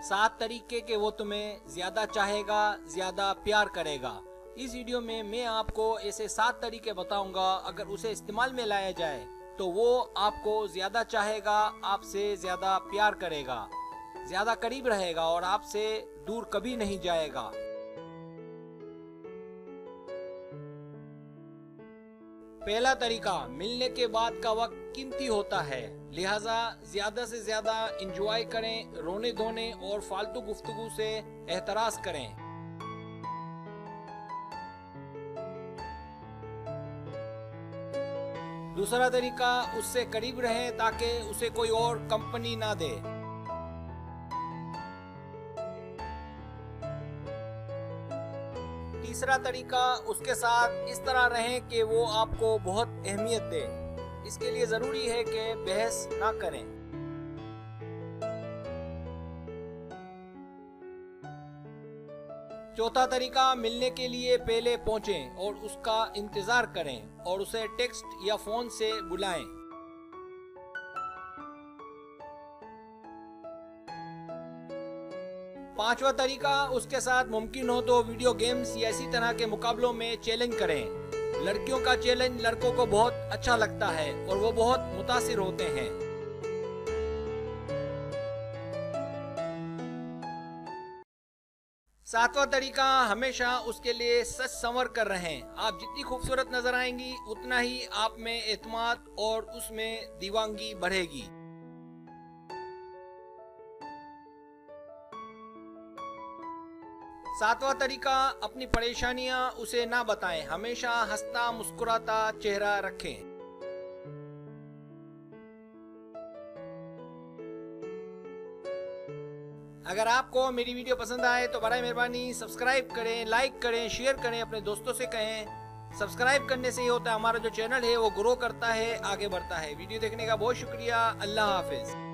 7 तरीके के वो तुम्हें ज्यादा चाहेगा, ज्यादा प्यार करेगा। इस वीडियो में मैं आपको ऐसे 7 तरीके बताऊंगा, अगर उसे इस्तेमाल में लाया जाए तो वो आपको ज्यादा चाहेगा, आपसे ज्यादा प्यार करेगा, ज्यादा करीब रहेगा और आपसे दूर कभी नहीं जाएगा। पहला तरीका, मिलने के बाद का वक्त कीमती होता है, लिहाजा ज्यादा से ज्यादा एंजॉय करें, रोने धोने और फालतू गुफ्तगू से एहतराज करें। दूसरा तरीका, उससे करीब रहें ताकि उसे कोई और कंपनी ना दे। तीसरा तरीका, उसके साथ इस तरह रहें कि वो आपको बहुत अहमियत दे। इसके लिए जरूरी है कि बहस ना करें। चौथा तरीका, मिलने के लिए पहले पहुंचें और उसका इंतजार करें और उसे टेक्स्ट या फोन से बुलाएं। पांचवा तरीका, उसके साथ मुमकिन हो तो वीडियो गेम्स या इसी तरह के मुकाबलों में चैलेंज करें। लड़कियों का चैलेंज लड़कों को बहुत अच्छा लगता है और वो बहुत मुतासिर होते हैं। सातवां तरीका, हमेशा उसके लिए सच संवर कर रहें। आप जितनी खूबसूरत नजर आएंगी उतना ही आप में एतमाद और उसमें दीवानगी बढ़ेगी। सातवां तरीका, अपनी परेशानियां उसे ना बताएं, हमेशा हंसता मुस्कुराता चेहरा रखें। अगर आपको मेरी वीडियो पसंद आए तो बराए मेहरबानी सब्सक्राइब करें, लाइक करें, शेयर करें, अपने दोस्तों से कहें। सब्सक्राइब करने से ये होता है हमारा जो चैनल है वो ग्रो करता है, आगे बढ़ता है। वीडियो देखने का बहुत शुक्रिया। अल्लाह हाफिज।